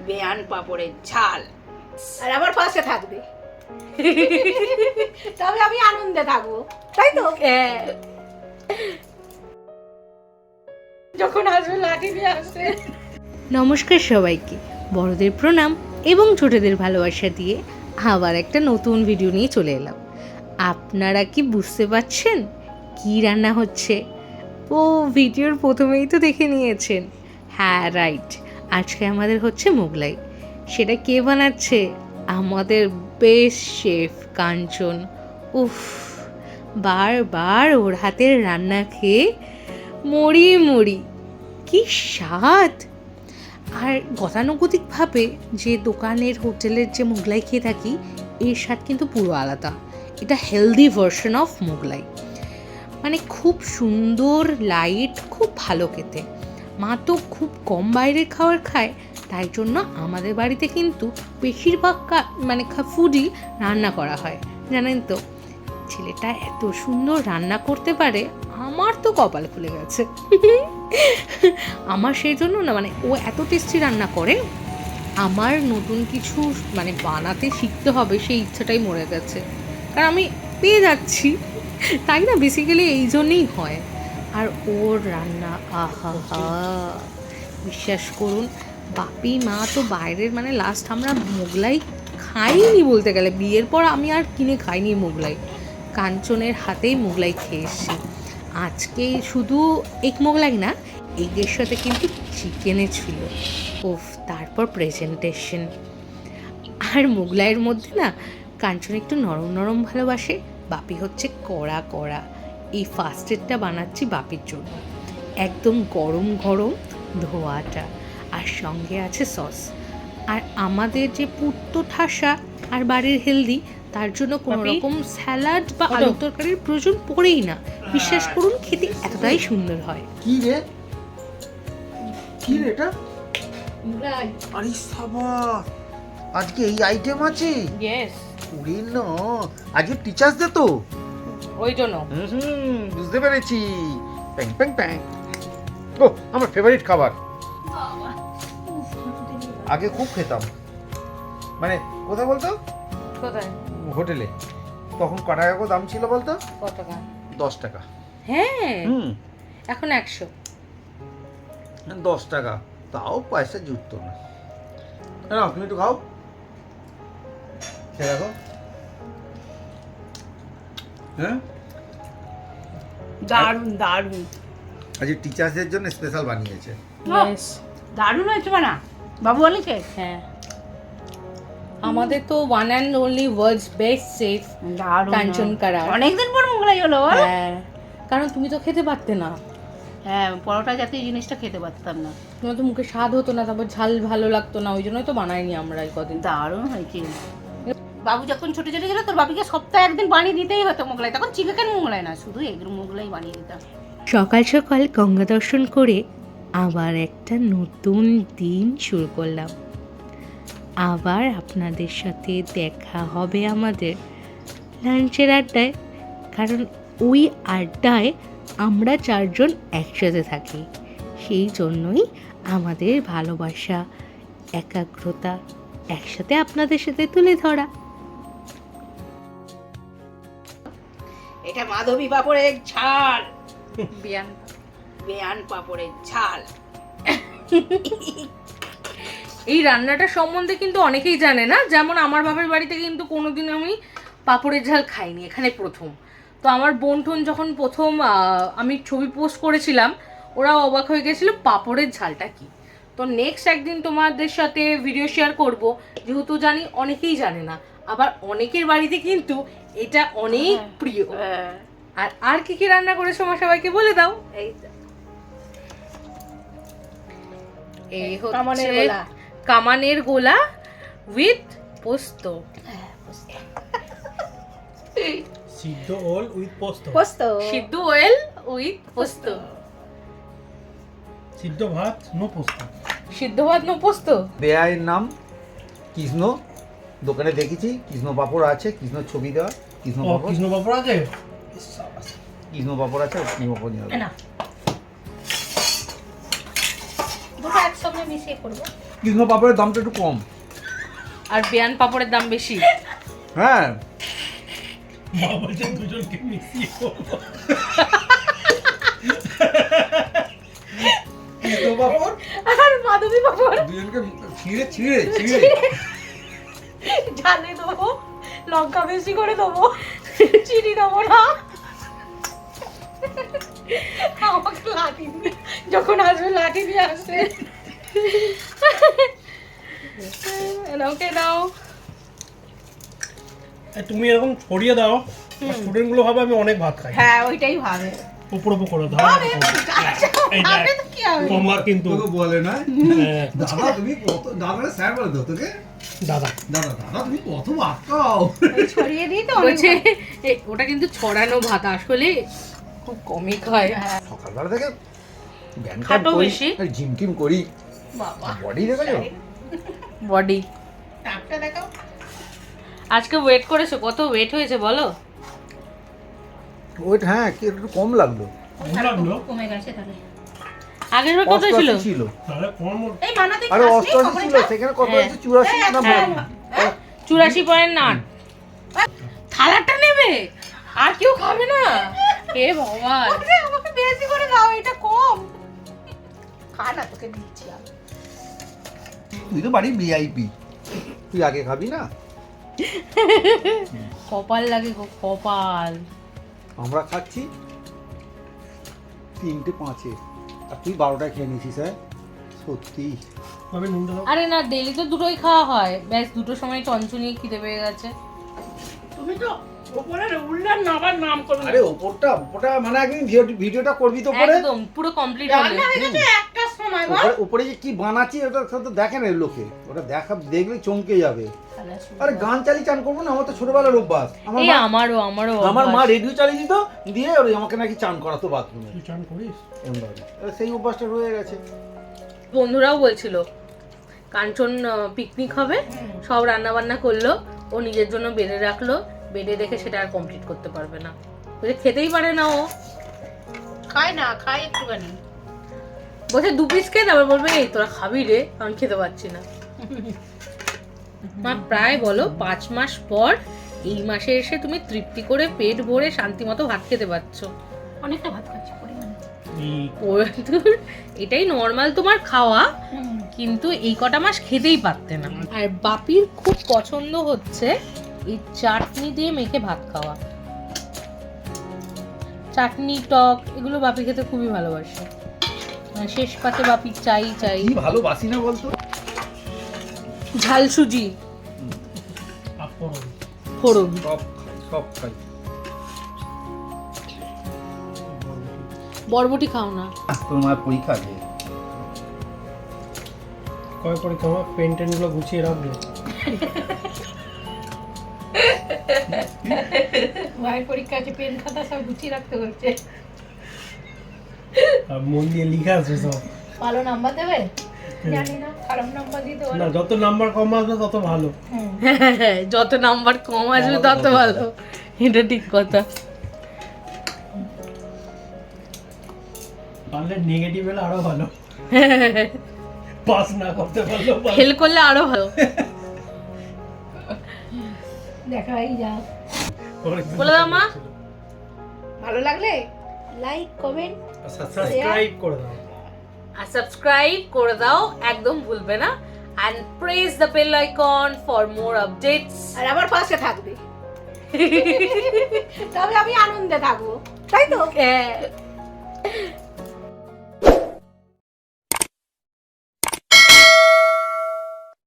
বেয়ান পাপড়ের ঝাল, আর আমার পাশে থাকবে, তবে আমি আনন্দে থাকবো, তাই তো? যখন আসবে লাঠি নিয়ে আসবে। নমস্কার সবাইকে, বড়দের প্রণাম এবং ছোটদের ভালোবাসা দিয়ে আবার একটা নতুন ভিডিও নিয়ে চলে এলাম। আপনারা কি বুঝতে পারছেন কি রান্না হচ্ছে? ও ভিডিওর প্রথমেই তো দেখে নিয়েছেন। হ্যাঁ রাইট, আজকে আমাদের হচ্ছে মোগলাই। সেটা কে বানাচ্ছে? আমাদের বেস্ট শেফ কাঞ্চন। উফ, বারবার ওর হাতের রান্না খেয়ে মরি, কি স্বাদ! আর গতানুগতিকভাবে যে দোকানের হোটেলের যে মোগলাই খেয়ে থাকি, এর স্বাদ কিন্তু পুরো আলাদা। এটা হেলদি ভার্সন অফ মোগলাই, মানে খুব সুন্দর, লাইট, খুব ভালো খেতে। মা তো খুব কম বাইরের খাবার খায়, তাই জন্য আমাদের বাড়িতে কিন্তু বেশিরভাগ ফুডই রান্না করা হয়। জানেন তো, ছেলেটা এত সুন্দর রান্না করতে পারে, আমার তো কপাল খুলে গেছে। আমার সেই জন্য না, ও এত টেস্টি রান্না করে, আমার নতুন কিছু বানাতে শিখতে হবে সেই ইচ্ছাটাই মরে গেছে, কারণ আমি পেয়ে যাচ্ছি, তাই না? বেসিক্যালি এই জন্যই হয়। আর ওর রান্না, আহা হা, বিশ্বাস করুন, বাপি মা তো বাইরের লাস্ট আমরা মোগলাই খাইনি বলতে গেলে, বিয়ের পর আমি আর কিনে খাইনি মোগলাই, কাঞ্চনের হাতেই মোগলাই খেয়ে এসেছি। আজকে শুধু এগ মোগলাই না, এগের সাথে কিন্তু চিকেনে ছিল। ওফ, তারপর প্রেজেন্টেশন। আর মোগলাইয়ের মধ্যে না কাঞ্চন একটু নরম নরম ভালোবাসে, বাপি হচ্ছে কড়া কড়া। এই ফার্স্টেরটা বানাচ্ছি বাপির জন্য, একদম গরম গরম ধোয়াটা, আর সঙ্গে আছে সস। আর আমাদের যে পুত্তো ঠাসা আর বাড়ির হেলদি, তার জন্য কোনো রকম স্যালাড বা আলু তরকারির প্রয়োজন পড়েই না। বিশ্বাস করুন, খেতে এতটাই সুন্দর হয়। কি রে এটা? আরে সাবা, আজকে এই আইটেম আছে? ইয়েস, ওরে না, আজকে টিচার্স ডে তো, ওই জন্য। বুঝতে পেরেছি। প্যাং প্যাং প্যাং, ও আমার ফেভারিট খাবার। আগে খুব খেতাম, কোথায় বলতো? কোথায়? হোটেলে। তখন ক টাকা করে দাম ছিল বলতো? কত টাকা? 10 টাকা। হ্যাঁ, এখন 100। 10 টাকা, তাও পয়সা জুটতো না। না, তুমি একটু খাও, খেয়ে দেখো। হ্যাঁ, দারুণ দারুণ। আজ টিচার্সদের জন্য স্পেশাল বানিয়েছে। ইয়েস, দারুণ হয়েছে না বাবু? বলেছে হ্যাঁ, আমাদের তো one and only world's best chef Kanchan কারা। অনেকদিন পর মোগলাই হলো। হ্যাঁ, কারণ তুমি তো খেতে পারতে না। হ্যাঁ, পরোটা জাতীয় জিনিসটা খেতে পারতাম না, তোমার তো মুখে স্বাদ হতো না, তারপর ঝাল ভালো লাগতো না, ওই জন্যই তো বানাইনি আমরা এই কদিন। দারুণ হয়েছে। বাবু যখন ছোট ছোট ছিল, তোর বাপিকে সপ্তাহে একদিন বানিয়ে দিতেই হতো মোগলাই। তখন চিকেন মোগলাই না, শুধু এগ মোগলাই বানিয়ে দিতাম। সকাল সকাল গঙ্গা দর্শন করে আবার একটা নতুন দিন শুরু করলাম। আবার আপনাদের সাথে দেখা হবে আমাদের লাঞ্চের আড্ডায়, কারণ ওই আড্ডায় আমরা 4 জন একসাথে থাকি। সেই জন্যই আমাদের ভালোবাসা, একাগ্রতা একসাথে আপনাদের সাথে তুলে ধরা। এটা মাধবী পাপড়ের ঝাল, বিয়ান বেয়ান পাপড়ের ঝাল। এই রান্নাটা সম্বন্ধে কিন্তু অনেকেই জানে না, যেমন আমার বাবার বাড়িতে কিন্তু কোনোদিন আমি পাঁপড়ের ঝাল খাইনি, এখানে প্রথম। তো আমার বোন টোন যখন প্রথম আমি ছবি পোস্ট করেছিলাম, ওরাও অবাক হয়ে গেছিলো পাঁপড়ের ঝালটা কি। তো নেক্সট একদিন তোমাদের সাথে ভিডিও শেয়ার করব, যেহেতু জানি অনেকেই জানে না, আবার অনেকের বাড়িতে কিন্তু এটা অনেক প্রিয়। আর কি কি রান্না করেছো মা, সবাইকে বলে দাও। এই তো এই কামানের হচ্ছে গোলা। কামানের গোলা উইথ পোস্ত। সিদ্ধ ওল উইথ পোস্ত। পোস্ত, সিদ্ধ ওয়েল উইথ পোস্ত। সিদ্ধ ভাত নো পোস্ত। সিদ্ধ ভাত নো পোস্ত। বেয়াইয়ের নাম কৃষ্ণ, দোকানে দেখেছি কৃষ্ণ পাপড় আছে, কৃষ্ণ ছবি দেওয়া, কৃষ্ণ ও পাপড়, কৃষ্ণ পাপড় আছে। কৃষ্ণ পাপড় আছে, কৃষ্ণ পাপড় নিয়ে না দুটো একসঙ্গে মিশিয়ে করবো। কৃষ্ণ পাপড়ের দামটা একটু কম। আর বেয়ান পাপড়ের দাম বেশি। হ্যাঁ মা বলছে দুজনকে মিশিয়ে করবো। কৃষ্ণ পাপড় আর মাধবী পাপড় দুজনকে ছিঁড়ে ছিঁড়ে ছিঁড়ে ঝালে দেবো, লঙ্কা বেশি করে দেবো, চিনি দেবো না। আমাকে লাঠি দিয়ে যখন আসবে লাঠি দিয়ে আসবে। ওকে দাও। তুমি এরকম ছড়িয়ে দাও, স্টুডেন্ট গুলো ভাবে আমি অনেক ভাত খাই। হ্যাঁ ওইটাই ভাবে। উপর উপর করে দাও। ভাবে, এই দেখ, ভাবে তো কি হবে? তোমার কিন্তু তোকে বলে না হ্যাঁ, দাদা তুমি কত, দাদা স্যার বলে তো তোকে, দাদা দাদা দাদা তুমি কত ভাত খাও। ওই ছড়িয়ে দিই তো অনেক বলছে ওটা কিন্তু ছড়ানো ভাত, আসলে খুব কমই খায়। হ্যাঁ, সকালবেলা থেকে ব্যায়াম খাটো করি, বেশি। জিমটিম করি, বাবা বডি দেখেছো? বডি। টাকটা দেখাও। আজকে ওয়েট করেছো, কত ওয়েট হয়েছে বলো? ওয়েট হ্যাঁ কি একটু কম লাগলো। ভালো লাগলো। কমে গেছে তাহলে। আগের বার কত ছিল? 88 ছিল। তাহলে কম এই মানাতে আরে খাসনি 88 খবরে ছিল, খা? সেখানে কত হ্যাঁ। হচ্ছে 84 না হ্যাঁ। 84.8। থালাটা নেবে আর কেউ খাবে না? হে ভগবান। ওরে, আমাকে বেশি করে দাও, এটা কম। খা না, তোকে দিচ্ছি আমি। তুই তো বাড়ি ভিআইপি, তুই আগে খাবি না? কপাল লাগে গো, কপাল। আমরা খাচ্ছি 3:05 আর তুই 12টায় খেয়ে নিয়েছিস। হ্যাঁ সত্যি আমি নুন দাও। আরে না, ডেলি তো দুটোই খাওয়া হয়, ব্যাস দুটোর সময় টনচুনিয়ে খিদে পেয়ে গেছে। তুমি তো ওপরে উল্লার নাবার নাম করো। আরে ওপরটা মানে একদিন ভিডিওটা করবি তো পরে, একদম পুরো কমপ্লিট হলে। রান্না হয়ে গেছে একটার সময় বল। উপরে যে কি বানাচ্ছি ওটা তো দেখে না লোকে, ওটা দেখলে চমকে যাবে। আরে গান চালিয়ে চান করবো না, আমার তো ছোটবেলার অভ্যাস। এই আমারও আমার মা অভ্যাস। রেডিও চালিয়ে দিত, দিয়ে ওর আমাকে নাকি চান করাতো বাথরুমে, তুই চান করিস? সেই অভ্যাসটা রয়ে গেছে। বন্ধুরাও বলছিল কাঞ্চন পিকনিক হবে, সব রান্না বান্না করলো, ও নিজের জন্য বেড়ে রাখলো, বেড়ে রেখে সেটা আর কমপ্লিট করতে পারবে না, বলছে খেতেই পারে না ও, খায় না, খায় একটুখানি। বলছে 2 পিস খেয়ে তারপর বলবে এই তোরা খাবি রে, আমি খেতে পারছি না। মা প্রায় বলো 5 মাস পর এই মাসে এসে তুমি তৃপ্তি করে পেট ভরে শান্তি মতো ভাত খেতে পারছো। অনেকটা ভাত খাচ্ছি পরিমাণে। এটাই নর্মাল তোমার খাওয়া, কিন্তু এই কটা মাস খেতেই পারতে না। আর বাপির খুব পছন্দ হচ্ছে এই চাটনি দিয়ে মেখে ভাত খাওয়া, চাটনি টক এগুলো বাপি খেতে খুবই ভালোবাসে। আর শেষ পাতে বাপি চাই কি ভালোবাসি না বলতো। ঝাল সুজি পাপড়। ফোড়ন। সব খাই। বরবটি খাও না? তোর মায়ের পরীক্ষা আছে। কয় পরে তোমার পেন টেন গুলো গুছিয়ে রাখবে। ভাই পরীক্ষা আছে, পেন খাতা সব গুছিয়ে রাখতে হচ্ছে। আর মন দিয়ে লিখে আছে সব। ভালো নাম্বার দেবে? জানি না, খারাপ নাম্বার দিতে না, পারো। যত নাম্বার কম আসবে তত ভালো। যত নাম্বার কম আসবে তত ভালো, এটা ঠিক কথা। পারলে নেগেটিভ হলে আরো ভালো, পাস না করতে পারলেও ভালো। ফেল করলে আরো ভালো। দেখাই যাক। বলে দাও মা। ভালো লাগলে লাইক, কমেন্ট, সাবস্ক্রাইব করে দাও। আর সাবস্ক্রাইব করে দাও, একদম ভুলবে না। and press the bell icon for more updates. আর আমার পাশে থাকবে। তবে আমি আনন্দে থাকবো, তাই তো?